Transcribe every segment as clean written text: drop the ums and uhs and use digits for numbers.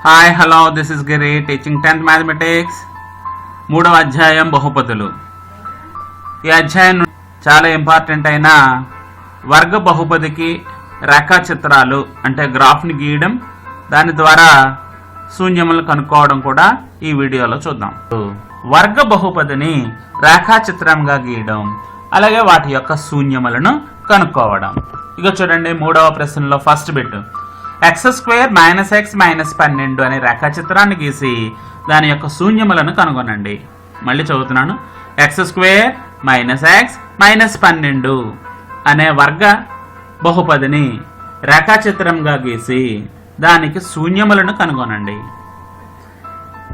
Hi hello this is Giri teaching 10th mathematics. 3వ అధ్యాయం బహుపదులు. ఈ అధ్యాయం చాలా ఇంపార్టెంట్ అయిన వర్గ బహుపదికి రేఖాచిత్రాలు అంటే గ్రాఫ్ని గీయడం, దాని ద్వారా శూన్యములను కనుక్కోవడం కూడా ఈ వీడియోలో చూద్దాం. వర్గ బహుపదిని రేఖాచిత్రంగా గీయడం, అలాగే వాటి యొక్క శూన్యములను కనుక్కోవడం. ఇక చూడండి, 3వ ప్రశ్నలో ఫస్ట్ బిట్ x² - x - 12 అనే రేఖాచిత్రాన్ని గీసి దాని యొక్క శూన్యములను కనుగొనండి. మళ్ళీ చదువుతున్నాను, x² - x - 12 అనే వర్గ బహుపదిని రేఖాచిత్రంగా గీసి దానికి శూన్యములను కనుగొనండి.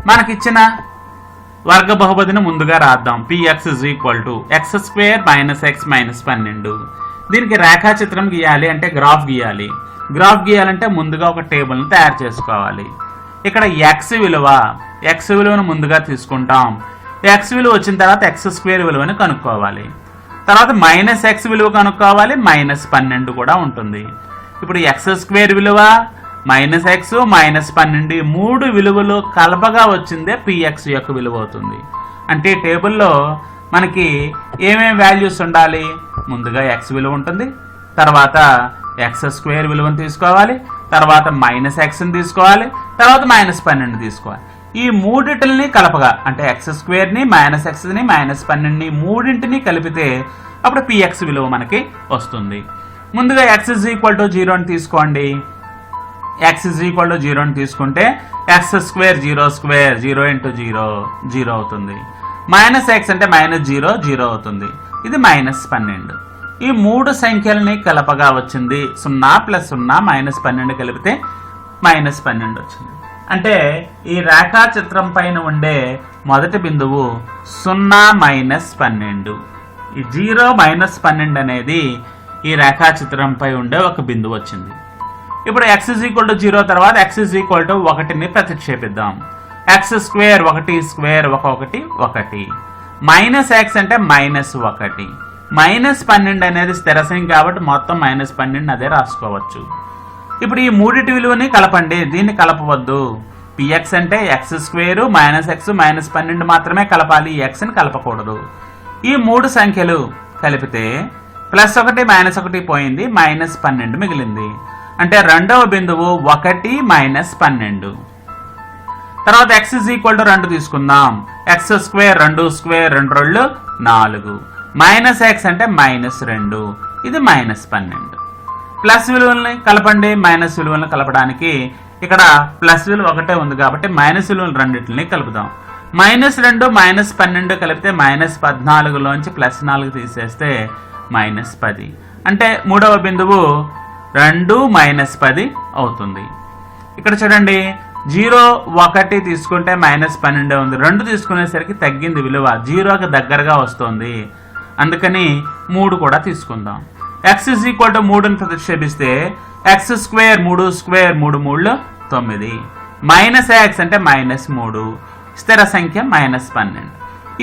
మనకిచ్చిన వర్గ బహుపదిని ముందుగా రాద్దాం. px = x² - x - 12. దీనికి రేఖాచిత్రం గీయాలి అంటే గ్రాఫ్ గీయాలి. గ్రాఫ్ గీయాలంటే ముందుగా ఒక టేబుల్ని తయారు చేసుకోవాలి. ఇక్కడ x విలువను ముందుగా తీసుకుంటాం. x విలువ వచ్చిన తర్వాత x² విలువని కనుక్కోవాలి. తర్వాత -x విలువ కనుక్కోవాలి. -12 కూడా ఉంటుంది. ఇప్పుడు x² విలువ -x -12 ఈ 3 విలువలు కలపగా వచ్చిందే px యొక్క విలువ అవుతుంది. అంటే టేబుల్లో మనకి ఏమేమి వాల్యూస్ ఉండాలి? ముందుగా x విలువ ఉంటుంది, తర్వాత x² విలువను తీసుకోవాలి, తర్వాత -xని తీసుకోవాలి, తర్వాత -12 తీసుకోవాలి. ఈ మూడింటిని కలపగా అంటే x²ని -xని -12ని మూడింటిని కలిపితే అప్పుడు px విలువ మనకి వస్తుంది. ముందుగా x 0 అని తీసుకోండి. x 0 అని తీసుకుంటే x² 0² 0 × 0 0 అవుతుంది. -x అంటే -0 0 అవుతుంది. ఇది -12. ఈ 3 సంఖ్యలని కలపగా వచ్చింది 0 + 0 -12 కలిపితే -12 వచ్చింది. అంటే ఈ రేఖాచిత్రం పైన ఉండే మొదటి బిందువు 0 - 12. ఈ 0 - 12 అనేది ఈ రేఖాచిత్రంపై ఉండే ఒక బిందువు వచ్చింది. ఇప్పుడు x 0 తర్వాత x 1ని ప్రతిక్షేపిద్దాం. x² 1² 1 1 -x అంటే -1. -12 అనేది స్థిర సంఖ్య కాబట్టి మొత్తం -12 అదే రాసుకోవచ్చు. ఇప్పుడు ఈ మూడిటి విలువని కలపండి, దీన్ని కలపవద్దు. px అంటే x² -x -12 మాత్రమే కలపాలి, xని కలపకూడదు. ఈ 3 సంఖ్యలు కలిపితే +1 -1 పోయింది, -12 మిగిలింది. అంటే రెండవ బిందువు 1 -12. తర్వాత x 2 తీసుకుందాం. x² 2² 2 4 -x అంటే -2, ఇది -12. ప్లస్ విలువల్ని కలపండి. మైనస్ విలువలను కలపడానికి ఇక్కడ ప్లస్ విలువ ఒకటే ఉంది కాబట్టి మైనస్ విలువలు రెండింటిని కలుపుదాం. -2 -12 కలిపితే -14లోంచి +4 తీసేస్తే -10. అంటే మూడవ బిందువు 2 -10 అవుతుంది. ఇక్కడ చూడండి, 0 1 తీసుకుంటే -12 ఉంది. 2 తీసుకునేసరికి తగ్గింది విలువ, 0కి దగ్గరగా వస్తుంది. అందుకని 3 కూడా తీసుకుందాం. x 3ని ప్రతిక్షేపిస్తే x² 3² 3 3 9. -x అంటే -3, స్థిర సంఖ్య -12.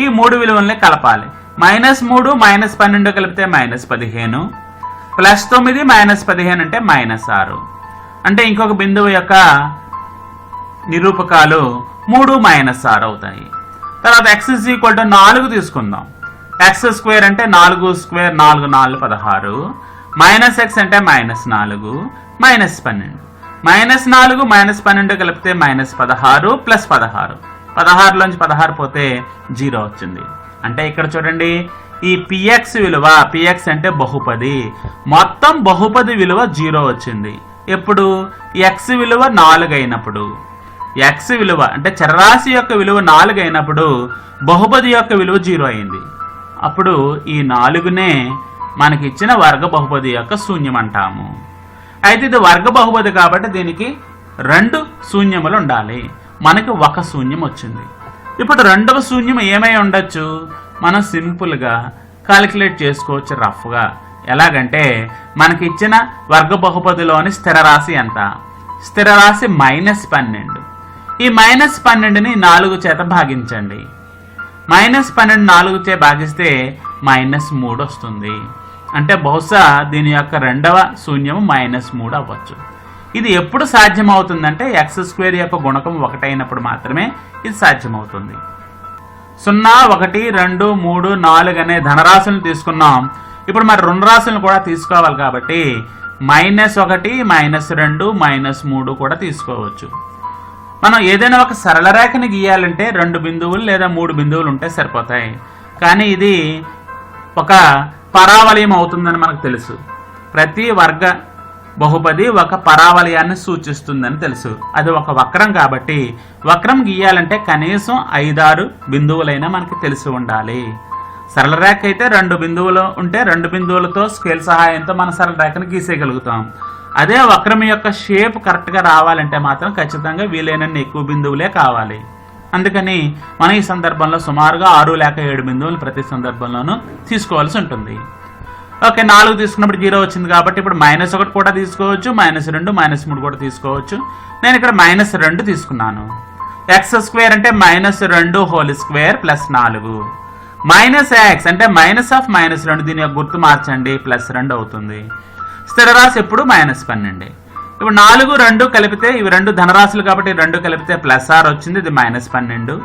ఈ 3 విలువల్ని కలపాలి. -3 -12 కలిపితే -15, +9 -15 అంటే -6. అంటే ఇంకొక బిందువు యొక్క నిరూపకాలు 3 -6 అవుతాయి. తర్వాత x 4 తీసుకుందాం. x² అంటే 4² 4 4 16, -x అంటే -4 -12. -4 -12 కలిపితే -16 +16, 16లోంచి 16 పోతే 0 వచ్చింది. అంటే ఇక్కడ చూడండి, ఈ px విలువ, px అంటే బహుపది, మొత్తం బహుపది విలువ 0 వచ్చింది. ఎప్పుడు? x విలువ 4 అయినప్పుడు. x విలువ అంటే చరరాశి యొక్క విలువ 4 అయినప్పుడు బహుపది యొక్క విలువ 0 అయింది. అప్పుడు ఈ 4నే మనకి ఇచ్చిన వర్గ బహుపది యొక్క శూన్యం అంటాము. అయితే ఇది వర్గ బహుపది కాబట్టి దీనికి 2 శూన్యములు ఉండాలి. మనకి 1 శూన్యం వచ్చింది. ఇప్పుడు రెండవ శూన్యం ఏమై ఉండొచ్చు? మనం సింపుల్గా కాలిక్యులేట్ చేసుకోవచ్చు రఫ్గా. ఎలాగంటే మనకి ఇచ్చిన వర్గ బహుపదిలోని స్థిర రాశి ఎంత? స్థిర రాశి -12. ఈ -12ని 4 చేత భాగించండి. -12 4 చే భాగిస్తే -3 వస్తుంది. అంటే బహుశా దీని యొక్క రెండవ శూన్యము -3 అవ్వచ్చు. ఇది ఎప్పుడు సాధ్యమవుతుందంటే x² యొక్క గుణకం 1 అయినప్పుడు మాత్రమే ఇది సాధ్యమవుతుంది. 0, 1, 2, 3, 4 అనే ధనరాశులను తీసుకున్నాం. ఇప్పుడు మరి రుణరాశులను కూడా తీసుకోవాలి కాబట్టి -1, -2, -3 కూడా తీసుకోవచ్చు. మనం ఏదైనా ఒక సరళ రేఖని గీయాలంటే 2 బిందువులు లేదా 3 బిందువులు ఉంటే సరిపోతాయి. కానీ ఇది ఒక పరావలయం అవుతుందని మనకు తెలుసు. ప్రతి వర్గ బహుపది ఒక పరావలయాన్ని సూచిస్తుందని తెలుసు. అది ఒక వక్రం కాబట్టి వక్రం గీయాలంటే కనీసం 5-6 బిందువులైనా మనకి తెలిసి ఉండాలి. సరళ రేఖ అయితే 2 బిందువులు ఉంటే 2 బిందువులతో స్కేల్ సహాయంతో మన సరళ రేఖను గీసేయగలుగుతాం. అదే వక్రం యొక్క షేప్ కరెక్ట్గా రావాలంటే మాత్రం ఖచ్చితంగా వీలైనన్ని ఎక్కువ బిందువులే కావాలి. అందుకని మనం ఈ సందర్భంలో సుమారుగా 6 లేక 7 బిందువులు ప్రతి సందర్భంలోనూ తీసుకోవాల్సి ఉంటుంది. ఓకే, 4 తీసుకున్నప్పుడు 0 వచ్చింది కాబట్టి ఇప్పుడు -1 కూడా తీసుకోవచ్చు, -2, -3 కూడా తీసుకోవచ్చు. నేను ఇక్కడ -2 తీసుకున్నాను. x² అంటే -2 హోల్ స్క్వేర్ ప్లస్ 4 -x అంటే -2 దీని యొక్క గుర్తు మార్చండి +2 అవుతుంది. స్థిరరాశి ఎప్పుడు -12. ఇప్పుడు 4, 2 కలిపితే ఇవి 2 ధనరాశులు కాబట్టి 2 కలిపితే +6 వచ్చింది. ఇది -12.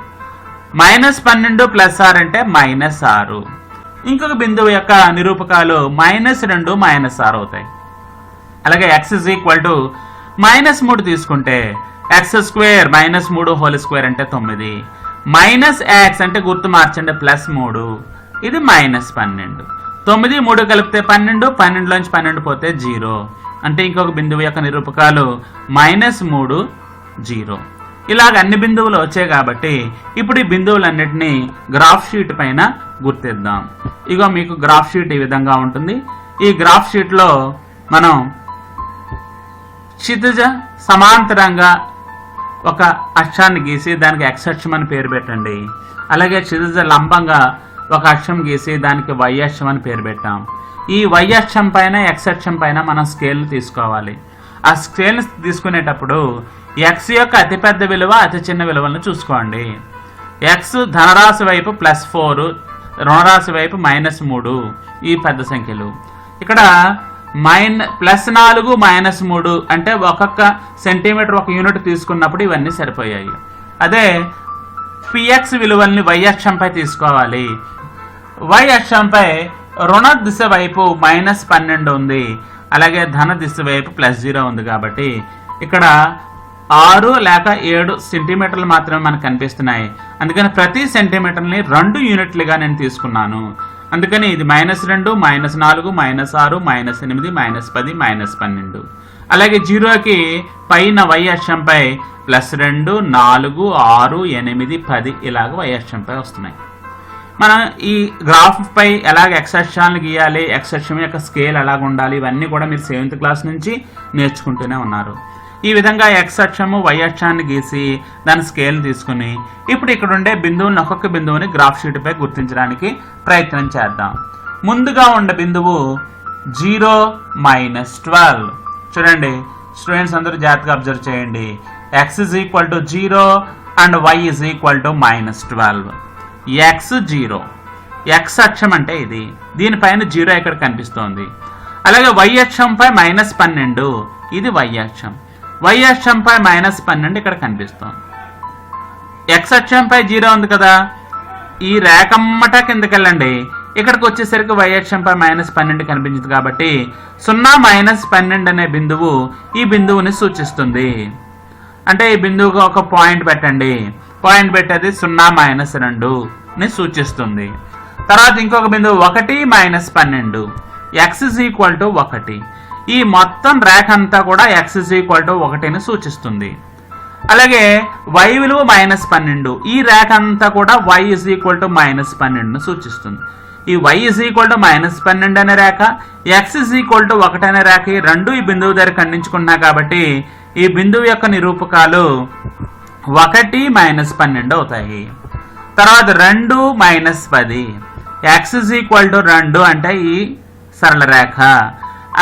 -12 +6 అంటే -6. ఇంకొక బిందువు యొక్క నిరూపకాలు -2, -6 అవుతాయి. అలాగే x -3 తీసుకుంటే x² -3 హోల్ స్క్వేర్ అంటే 9 -x అంటే గుర్తు మార్చండి +3 ఇది -12. 9, 3 కలిపితే 12, 12లోంచి 12 పోతే 0 అంటే ఇంకొక బిందువు యొక్క నిరూపకాలు -3, 0. ఇలాగ అన్ని బిందువులు వచ్చాయి కాబట్టి ఇప్పుడు ఈ బిందువులన్నిటినీ గ్రాఫ్ షీట్ పైన గుర్తిద్దాం. ఇగో మీకు గ్రాఫ్ షీట్ ఈ విధంగా ఉంటుంది. ఈ గ్రాఫ్ షీట్లో మనం క్షితిజ సమాంతరంగా ఒక అక్షాన్ని గీసి దానికి x అక్షం అని పేరు పెట్టండి. అలాగే క్షితిజ లంబంగా ఒక అక్షం గీసి దానికి y అక్షం అని పేరు పెట్టాం. ఈ y అక్షం పైన x అక్షం పైన మనం స్కేల్ తీసుకోవాలి. ఆ స్కేల్ తీసుకునేటప్పుడు x యొక్క అతిపెద్ద విలువ అతి చిన్న విలువలను చూసుకోండి. x ధనరాశి వైపు +4, రుణరాశి వైపు -3 ఈ పెద్ద సంఖ్యలు. ఇక్కడ +4, -3 అంటే ఒక్కొక్క సెంటీమీటర్ ఒక యూనిట్ తీసుకున్నప్పుడు ఇవన్నీ సరిపోయాయి. అదే px విలువల్ని y అక్షంపై తీసుకోవాలి. y అక్షంపై రుణ దిశ వైపు -12 ఉంది, అలాగే ధన దిశ వైపు +0 ఉంది కాబట్టి ఇక్కడ 6 లేక 7 సెంటీమీటర్లు మాత్రమే మనకు కనిపిస్తున్నాయి. అందుకని ప్రతి సెంటీమీటర్ని 2 యూనిట్లుగా నేను తీసుకున్నాను. అందుకని ఇది -2, -4, -6, -8, -10, -12. అలాగే 0కి పైన y అక్షంపై +2, 4, 6, 8, 10 ఇలాగ y అక్షంపై వస్తున్నాయి. మనం ఈ గ్రాఫ్ పై ఎలాగ x అక్షాలను గీయాలి, x అక్షం యొక్క స్కేల్ ఎలాగ ఉండాలి, ఇవన్నీ కూడా మీరు 7th క్లాస్ నుంచి నేర్చుకుంటూనే ఉన్నారు. ఈ విధంగా x అక్షము y అక్షాన్ని గీసి దాని స్కేల్ తీసుకుని ఇప్పుడు ఇక్కడ ఉండే బిందువుని ఒక్కొక్క బిందువుని గ్రాఫ్ షీట్ పై గుర్తించడానికి ప్రయత్నం చేద్దాం. ముందుగా ఉండే బిందువు 0, -12. చూడండి స్టూడెంట్స్ అందరూ జాగ్రత్తగా అబ్జర్వ్ చేయండి. x = 0 and y -12. x 0, x అక్షం అంటే ఇది, దీనిపైన 0 ఇక్కడ కనిపిస్తోంది. అలాగే y అక్షంపై -12 ఇది y అక్షం, y అక్షంపై -12 ఇక్కడ కనిపిస్తోంది. x అక్షంపై 0 ఉంది కదా, ఈ రేఖమ్మట కిందకి వెళ్ళండి. ఇక్కడికి వచ్చేసరికి y అక్షంపై -12 కనిపించింది కాబట్టి 0, -12 అనే బిందువు ఈ బిందువుని సూచిస్తుంది. అంటే ఈ బిందువుకు ఒక పాయింట్ పెట్టండి. పాయింట్ పెట్టేది 0, -2 ని సూచిస్తుంది. తర్వాత ఇంకొక బిందువు 1, -12 x = 1. ఈ మొత్తం రేఖ అంతా కూడా x = 1ని సూచిస్తుంది. అలాగే y విలువ -12, ఈ రేఖ అంతా కూడా y = -12ని సూచిస్తుంది. ఈ y = -12 అనే రేఖ, x = 1 అనే రేఖ ఈ రెండు ఈ బిందువు దగ్గర ఖండించుకున్నా కాబట్టి ఈ బిందువు యొక్క నిరూపకాలు 1, -12 అవుతాయి. తర్వాత 2, -10 x = 2 అంటే ఈ సరళ రేఖ.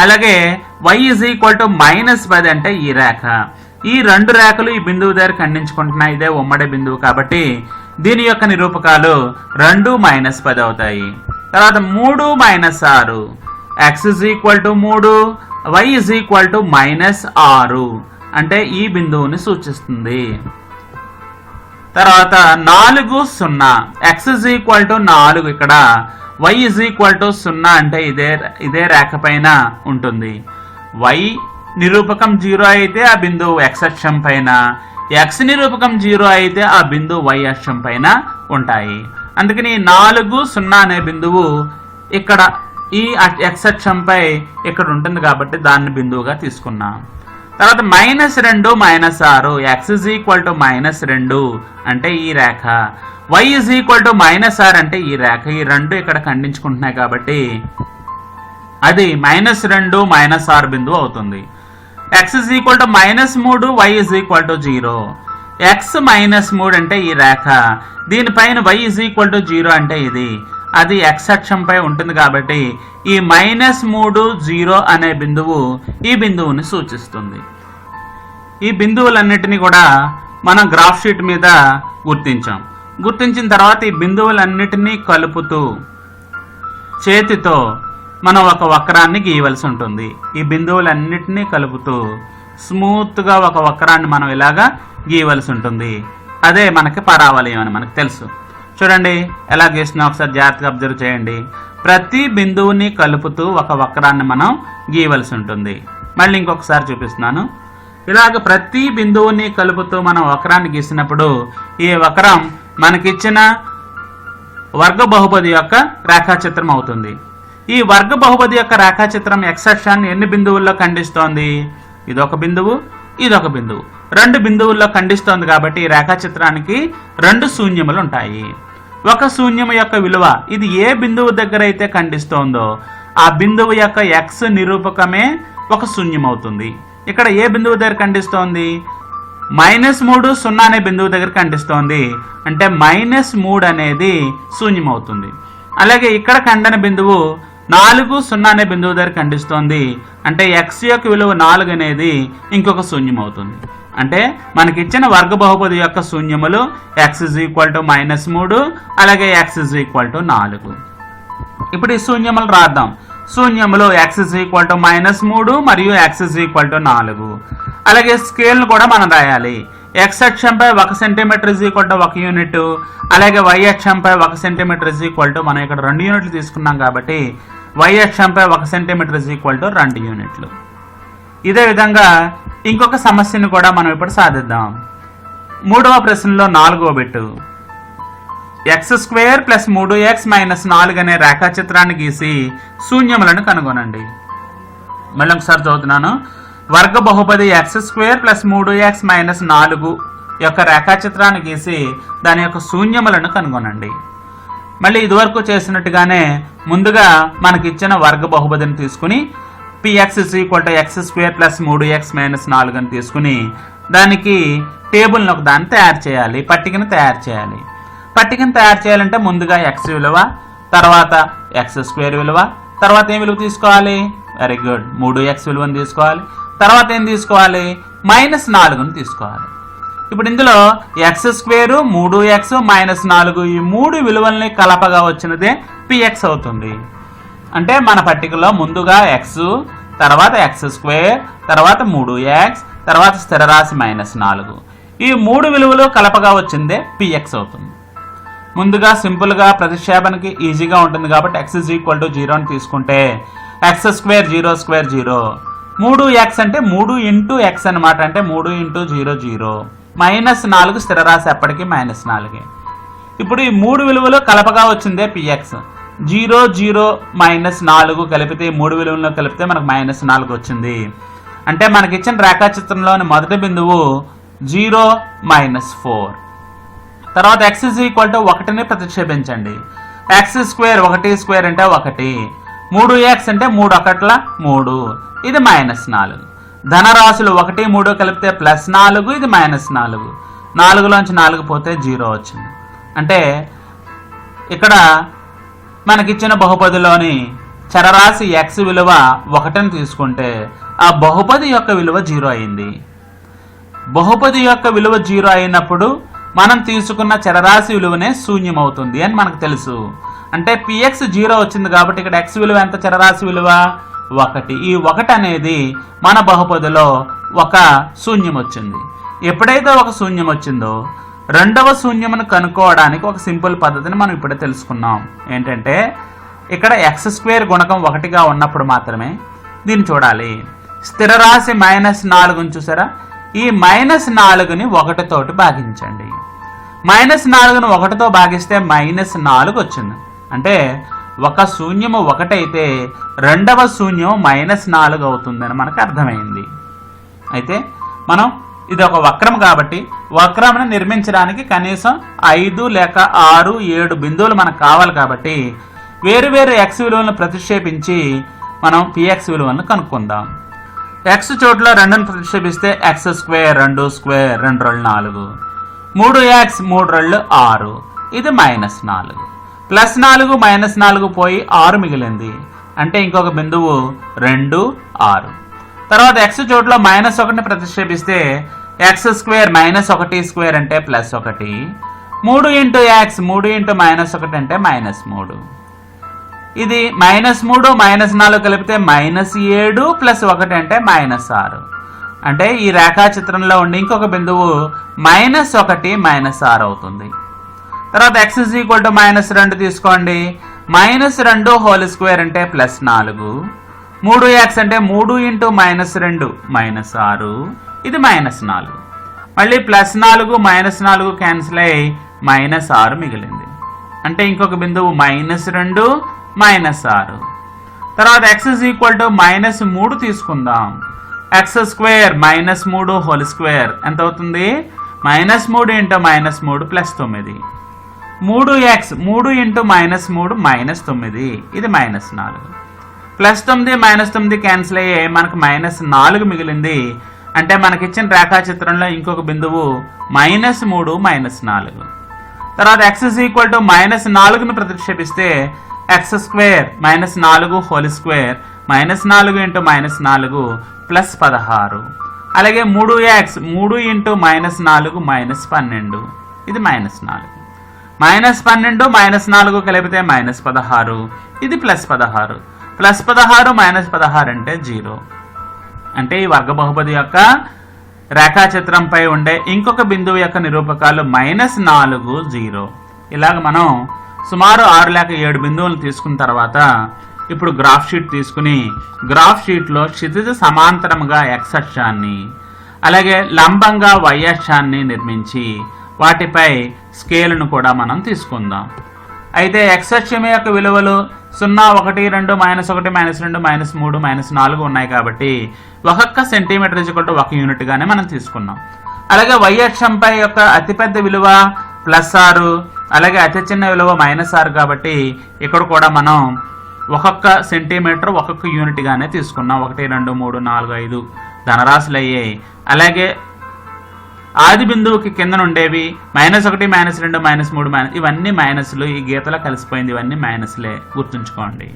అలాగే y = -10 అంటే ఈ రేఖ. ఈ రెండు రేఖలు ఈ బిందువు దగ్గర ఖండించుకుంటున్నాయి. ఇదే ఉమ్మడి బిందువు కాబట్టి దీని యొక్క నిరూపకాలు 2, -10 అవుతాయి. తర్వాత 3, -6 x = 3 y is equal to -6 అంటే ఈ బిందువుని సూచిస్తుంది. తర్వాత 4 0 x ఈజ్ ఈక్వల్ టు 4 ఇక్కడ y ఈజ్ ఈక్వల్ టు 0 అంటే ఇదే రేఖ పైన ఉంటుంది. y నిరూపకం 0 అయితే ఆ బిందువు x అక్షం పైన, x నిరూపకం 0 అయితే ఆ బిందువు y అక్షం పైన ఉంటాయి. అందుకని 4 0 అనే బిందువు ఇక్కడ ఈ x అక్షంపై ఇక్కడ ఉంటుంది కాబట్టి దాన్ని బిందువుగా తీసుకున్నాం. తర్వాత -2 -6 x ఈజ్ ఈక్వల్ టు -2 అంటే ఈ రేఖ, y ఈజ్ ఈక్వల్ టు -6 అంటే ఈ రేఖ. ఈ రెండు ఇక్కడ ఖండించుకుంటున్నాయి కాబట్టి అది -2 -6 బిందువు అవుతుంది. x is equal to -3 y is equal to 0. x -3 అంటే ఈ రేఖ, దీనిపైన y ఈజ్ ఈక్వల్ టు 0 అంటే ఇది, అది x అక్షంపై ఉంటుంది కాబట్టి ఈ -3 0 అనే బిందువు ఈ బిందువుని సూచిస్తుంది. ఈ బిందువులన్నిటినీ కూడా మనం గ్రాఫ్ షీట్ మీద గుర్తించిన తర్వాత ఈ బిందువులన్నిటినీ కలుపుతూ చేతితో మనం ఒక వక్రాన్ని గీయవలసి ఉంటుంది. ఈ బిందువులన్నిటినీ కలుపుతూ స్మూత్గా ఒక వక్రాన్ని మనం ఇలాగా గీయవలసి ఉంటుంది. అదే మనకి పరావలయం అని మనకు తెలుసు. చూడండి ఎలా గీస్తున్నా ఒకసారి జాగ్రత్తగా అబ్జర్వ్ చేయండి. ప్రతి బిందువుని కలుపుతూ ఒక వక్రాన్ని మనం గీయవలసి ఉంటుంది. మళ్ళీ ఇంకొకసారి చూపిస్తున్నాను. ఇలాగ ప్రతి బిందువుని కలుపుతూ మనం వక్రాన్ని గీసినప్పుడు ఈ వక్రం మనకిచ్చిన వర్గ బహుపది యొక్క రేఖాచిత్రం అవుతుంది. ఈ వర్గ బహుపది యొక్క రేఖాచిత్రం x అక్షాన్ని ఎన్ని బిందువుల్లో ఖండిస్తోంది? ఇదొక బిందువు, ఇదొక బిందువు, 2 బిందువుల్లో ఖండిస్తోంది కాబట్టి ఈ రేఖాచిత్రానికి 2 శూన్యములు ఉంటాయి. ఒక శూన్యము యొక్క విలువ ఇది ఏ బిందువు దగ్గర అయితే ఖండిస్తోందో ఆ బిందువు యొక్క x నిరూపకమే ఒక శూన్యం అవుతుంది. ఇక్కడ ఏ బిందువు దగ్గర ఖండిస్తోంది? -3 0 అనే బిందువు దగ్గర ఖండిస్తోంది అంటే -3 అనేది శూన్యం అవుతుంది. అలాగే ఇక్కడ ఖండన బిందువు 4 0 అనే బిందువు దగ్గర ఖండిస్తోంది అంటే x యొక్క విలువ 4 అనేది ఇంకొక శూన్యం అవుతుంది. అంటే మనకిచ్చిన వర్గ బహుపది యొక్క శూన్యములు x ఈజ్ ఈక్వల్ టు -3 అలాగే x ఈజ్ ఈక్వల్ టు 4. ఇప్పుడు ఈ శూన్యములు రాద్దాం. శూన్యములు x ఈజ్ ఈక్వల్ టు -3 మరియు x ఈజ్ ఈక్వల్ టు 4. అలాగే స్కేల్ను కూడా మనం రాయాలి. x అక్షంపై 1 centimetre is equal to 1 unit, అలాగే y అక్షంపై 1 సెంటీమీటర్ ఈజ్ ఈక్వల్ టు మనం ఇక్కడ 2 యూనిట్లు తీసుకున్నాం కాబట్టి y అక్షంపై 1 సెంటీమీటర్ ఈజ్ ఈక్వల్ టు 2 యూనిట్లు. ఇదే విధంగా ఇంకొక సమస్యను కూడా మనం ఇప్పుడు సాధిద్దాం. 3వ ప్రశ్నలో 4వ బిట్టు x² + 3x - 4 అనే రేఖాచిత్రాన్ని గీసి శూన్యములను కనుగొనండి. మళ్ళీ ఒకసారి చదువుతున్నాను. వర్గ బహుపది x² + 3x - 4 యొక్క రేఖాచిత్రాన్ని గీసి దాని యొక్క శూన్యములను కనుగొనండి. మళ్ళీ ఇదివరకు చేసినట్టుగానే ముందుగా మనకి ఇచ్చిన వర్గ బహుపదిని తీసుకుని px = x² + 3x - 4 అని తీసుకుని దానికి టేబుల్ని ఒక దాన్ని తయారు చేయాలి, పట్టికను తయారు చేయాలి. పట్టికను తయారు చేయాలంటే ముందుగా x విలువ, తర్వాత x² విలువ, తర్వాత ఏం విలువ తీసుకోవాలి? వెరీ గుడ్, 3x విలువను తీసుకోవాలి. తర్వాత ఏం తీసుకోవాలి? -4ని తీసుకోవాలి. ఇప్పుడు ఇందులో x² 3x -4 ఈ 3 విలువల్ని కలపగా వచ్చినదే px అవుతుంది. అంటే మన పట్టికలో ముందుగా x, తర్వాత x², తర్వాత 3x, తర్వాత స్థిరరాశి -4 ఈ 3 విలువలు కలపగా వచ్చిందే px అవుతుంది. ముందుగా సింపుల్గా ప్రతిక్షేపణకి ఈజీగా ఉంటుంది కాబట్టి x = 0 అని తీసుకుంటే x² 0² 0, 3x అంటే 3 × x అనమాట, అంటే 3 × 0 0, -4 స్థిరరాశి ఎప్పటికీ -4. ఇప్పుడు ఈ 3 విలువలు కలపగా వచ్చిందే px. 0 0 -4 కలిపితే 3 విలువలను కలిపితే మనకు -4 వచ్చింది. అంటే మనకి ఇచ్చిన రేఖాచిత్రంలోని మొదటి బిందువు 0 -4. తర్వాత x = 1ని ప్రతిక్షేపించండి. x² 1² అంటే 1, 3x అంటే 3 1 3, ఇది -4. ధనరాశులు 1 3 కలిపితే +4, ఇది -4. 4లోంచి 4 పోతే 0 వచ్చింది. అంటే ఇక్కడ మనకిచ్చిన బహుపదిలోని చరరాశి x విలువ 1ని తీసుకుంటే ఆ బహుపది యొక్క విలువ 0 అయింది. బహుపది యొక్క విలువ 0 అయినప్పుడు మనం తీసుకున్న చరరాశి విలువనే శూన్యం అవుతుంది అని మనకు తెలుసు. అంటే px 0 వచ్చింది కాబట్టి ఇక్కడ x విలువ ఎంత? చరరాశి విలువ 1. ఈ 1 అనేది మన బహుపదిలో ఒక శూన్యం వచ్చింది. ఎప్పుడైతే ఒక శూన్యం వచ్చిందో రెండవ శూన్యమును కనుక్కోవడానికి ఒక సింపుల్ పద్ధతిని మనం ఇప్పుడే తెలుసుకున్నాం. ఏంటంటే ఇక్కడ x² గుణకం 1గా ఉన్నప్పుడు మాత్రమే దీన్ని చూడాలి. స్థిరరాశి -4ని చూసారా, ఈ -4ని 1తోటి భాగించండి. -4ని 1తో భాగిస్తే -4 వచ్చింది. అంటే ఒక శూన్యము 1 అయితే రెండవ శూన్యం -4 అవుతుందని మనకు అర్థమైంది. అయితే మనం ఇది ఒక వక్రం కాబట్టి వక్రంను నిర్మించడానికి కనీసం 5 లేక 6, 7 బిందువులు మనకు కావాలి. కాబట్టి వేరువేరు x విలువలను ప్రతిక్షేపించి మనం px విలువలను కనుక్కుందాం. x చోట్ల 2ను ప్రతిక్షేపిస్తే x² 2² 2 4, 3x 3 6, ఇది -4. +4 -4 పోయి 6 మిగిలింది. అంటే ఇంకొక బిందువు 2 6. తర్వాత x చోట్ల -1ని ప్రతిక్షేపిస్తే x² -1² అంటే +1, 3 × x 3 × -1 అంటే -3. ఇది -3 -4 కలిపితే -7 + 1 అంటే -6. అంటే ఈ రేఖాచిత్రంలో ఉండి ఇంకొక బిందువు -1 -6 అవుతుంది. తర్వాత x -2 తీసుకోండి. -2² అంటే +4, 3x అంటే 3 × -2 -6, ఇది -4. మళ్ళీ +4 -4 క్యాన్సిల్ అయ్యి -6 మిగిలింది. అంటే ఇంకొక బిందువు -2 -6. తర్వాత x -3 తీసుకుందాం. x² -3² ఎంత అవుతుంది? -3 × -3 +9. 3x 3 × -3 -9, ఇది -4. +9 -9 క్యాన్సిల్ అయ్యే మనకు -4 మిగిలింది. అంటే మనకిచ్చిన రేఖాచిత్రంలో ఇంకొక బిందువు -3 -4. తర్వాత x -4ని ప్రతిక్షేపిస్తే x² -4² -4 × -4 +16. అలాగే 3x 3 × -4 -12, ఇది -4. -12 -4 కలిపితే -16, ఇది +16. +16 -16 అంటే 0. అంటే ఈ వర్గ బహుపది యొక్క రేఖాచిత్రంపై ఉండే ఇంకొక బిందువు యొక్క నిరూపకాలు -4 0. ఇలాగ మనం సుమారు 6 లేక 7 బిందువులను తీసుకున్న తర్వాత ఇప్పుడు గ్రాఫ్ షీట్ తీసుకుని గ్రాఫ్ షీట్లో క్షితిజ సమాంతరంగా x అక్షాన్ని అలాగే లంబంగా y అక్షాన్ని నిర్మించి వాటిపై స్కేలును కూడా మనం తీసుకుందాం. అయితే x అక్షం యొక్క విలువలు 0, 1, 2, -1, -2, -3, -4 ఉన్నాయి కాబట్టి ఒక్కొక్క సెంటీమీటర్ = 1 యూనిట్ గానే మనం తీసుకున్నాం. అలాగే y అక్షంపై యొక్క అతిపెద్ద విలువ +6, అలాగే అతి చిన్న విలువ -6 కాబట్టి ఇక్కడ కూడా మనం ఒక్కొక్క సెంటీమీటర్ ఒక్కొక్క యూనిట్ గానే తీసుకున్నాం. 1, 2, 3, 4, 5 ధనరాశులు అయ్యాయి. అలాగే ఆది బిందువుకి కింద ఉండేవి -1, -2, -3 ఇవన్నీ మైనస్లు. ఈ గీతలో కలిసిపోయింది, ఇవన్నీ మైనస్లే, గుర్తుంచుకోండి.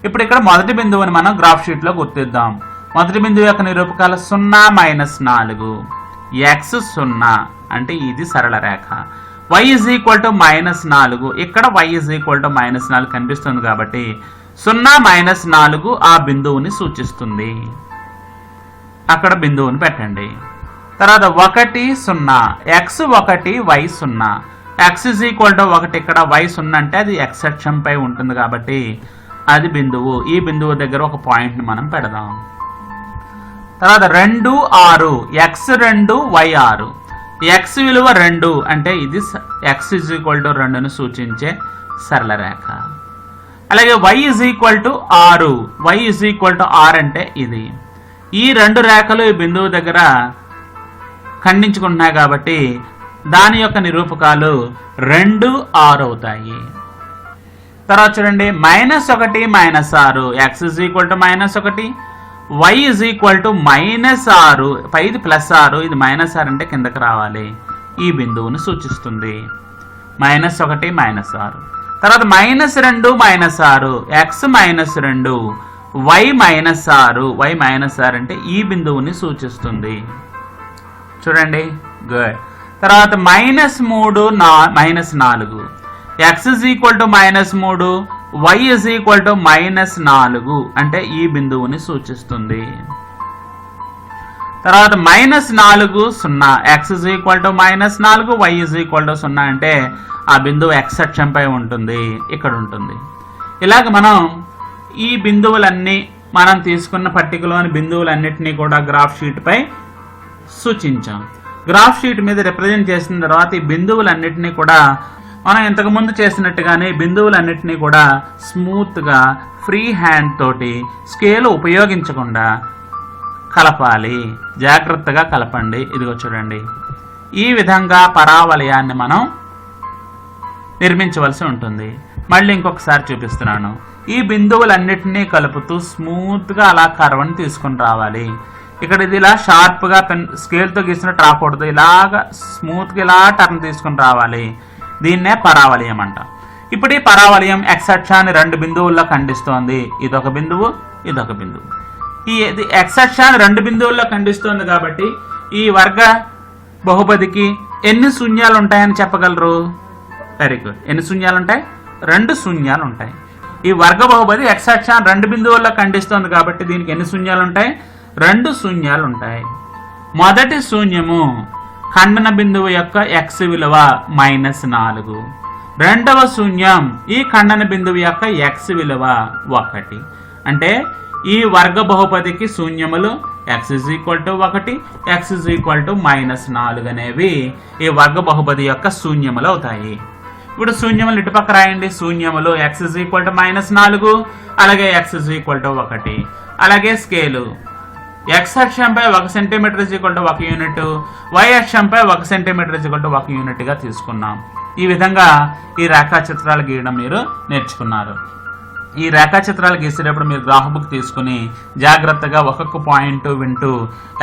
ఇప్పుడు ఇక్కడ మొదటి బిందువుని మనం గ్రాఫ్ షీట్లో గుర్తిద్దాం. మొదటి బిందువు యొక్క నిరూపకాలు 0 -4, x 0 అంటే ఇది సరళ రేఖ. y -4, ఇక్కడ y -4 కనిపిస్తుంది కాబట్టి 0 -4 ఆ బిందువుని సూచిస్తుంది. అక్కడ బిందువుని పెట్టండి. తర్వాత 1 0, x 1 y 0, x 1 ఇక్కడ y 0 అంటే అది x అక్షంపై ఉంటుంది కాబట్టి అది బిందువు. ఈ బిందువు దగ్గర ఒక పాయింట్ని మనం పెడదాం. తర్వాత 2 6, x 2 y 6, x విలువ 2 అంటే ఇది x 2ను సూచించే సరళ రేఖ. అలాగే y 6, y 6 అంటే ఇది. ఈ రెండు రేఖలు ఈ బిందువు దగ్గర ఖండించుకుంటున్నాయి కాబట్టి దాని యొక్క నిరూపకాలు 2 6 అవుతాయి. తర్వాత చూడండి -1 -6, x -1, y -6, పైది +6, ఇది -6 అంటే కిందకి రావాలి. ఈ బిందువుని సూచిస్తుంది. -1 -6. తర్వాత -2 -6, x -2, y -6, y -6 అంటే ఈ బిందువుని సూచిస్తుంది. చూడండి, గుడ్. తర్వాత -3 -4, x -3, y is equal to -4 అంటే ఈ బిందువుని సూచిస్తుంది. తర్వాత -4 0, x is equal to -4, y is equal to 0 అంటే ఆ బిందువు x అక్షంపై ఉంటుంది, ఇక్కడ ఉంటుంది. ఇలాగ మనం ఈ బిందువులన్నీ మనం తీసుకున్న పట్టికలోని బిందువులన్నిటినీ కూడా గ్రాఫ్ షీట్పై సూచించాం. గ్రాఫ్ షీట్ మీద రిప్రజెంట్ చేసిన తర్వాత ఈ బిందువులన్నిటినీ కూడా మనం ఇంతకుముందు చేసినట్టుగానే బిందువులన్నిటినీ కూడా స్మూత్గా ఫ్రీ హ్యాండ్ తోటి స్కేల్ ఉపయోగించకుండా కలపాలి. జాగ్రత్తగా కలపండి. ఇదిగో చూడండి, ఈ విధంగా పరావలయాన్ని మనం నిర్మించవలసి ఉంటుంది. మళ్ళీ ఇంకొకసారి చూపిస్తున్నాను. ఈ బిందువులన్నిటినీ కలుపుతూ స్మూత్గా అలా కర్వ్ని తీసుకుని రావాలి. ఇక్కడ ఇది ఇలా షార్ప్గా స్కేల్తో గీసినట్టు రాకూడదు, ఇలాగా స్మూత్గా ఇలా టర్న్ తీసుకుని రావాలి. దీన్నే పరావలయం అంట. ఇప్పుడు ఈ పరావలయం x అక్షాన్ని 2 బిందువుల్లో ఖండిస్తోంది. ఇదొక బిందువు, ఇదొక బిందువు. ఈ x అక్షాన్ని 2 బిందువుల్లో ఖండిస్తోంది కాబట్టి ఈ వర్గ బహుపదికి ఎన్ని శూన్యాలు ఉంటాయని చెప్పగలరు? Very good. ఎన్ని శూన్యాలు ఉంటాయి? 2 శూన్యాలు ఉంటాయి. ఈ వర్గ బహుపది x అక్షాన్ని 2 బిందువుల్లో ఖండిస్తోంది కాబట్టి దీనికి ఎన్ని శూన్యాలు ఉంటాయి? 2 శూన్యాలు ఉంటాయి. మొదటి శూన్యము ఖండన బిందువు యొక్క x విలువ -4. రెండవ శూన్యం ఈ ఖండన బిందువు యొక్క x విలువ 1. అంటే ఈ వర్గ బహుపదికి శూన్యములు x = 1, x = -4 అనేవి ఈ వర్గ బహుపది యొక్క శూన్యములు అవుతాయి. ఇప్పుడు శూన్యములు ఇటుపక్క రాయండి. శూన్యములు x = -4, అలాగే x = 1. అలాగే స్కేలు x అక్షంపై 1 సెంటీమీటర్ = 1 యూనిట్, y అక్షంపై 1 సెంటీమీటర్ = 1 యూనిట్గా తీసుకున్నాం. ఈ విధంగా ఈ రేఖాచిత్రాలు గీయడం మీరు నేర్చుకున్నారు. ఈ రేఖాచిత్రాలు గీసేటప్పుడు మీరు గ్రాఫ్ బుక్ తీసుకుని జాగ్రత్తగా ఒక్కొక్క పాయింట్ వింటూ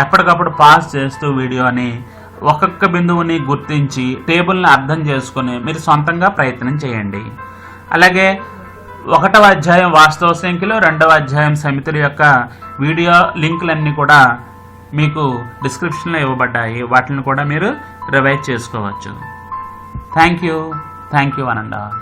ఎప్పటికప్పుడు పాస్ చేస్తూ వీడియోని ఒక్కొక్క బిందువుని గుర్తించి టేబుల్ని అర్థం చేసుకుని మీరు సొంతంగా ప్రయత్నం చేయండి. అలాగే 1వ అధ్యాయం వాస్తవ సంఖ్యలు, 2వ అధ్యాయం సమితుల యొక్క వీడియో లింకులన్నీ కూడా మీకు డిస్క్రిప్షన్లో ఇవ్వబడ్డాయి. వాటిని కూడా మీరు రివైజ్ చేసుకోవచ్చు. Thank you. One and all.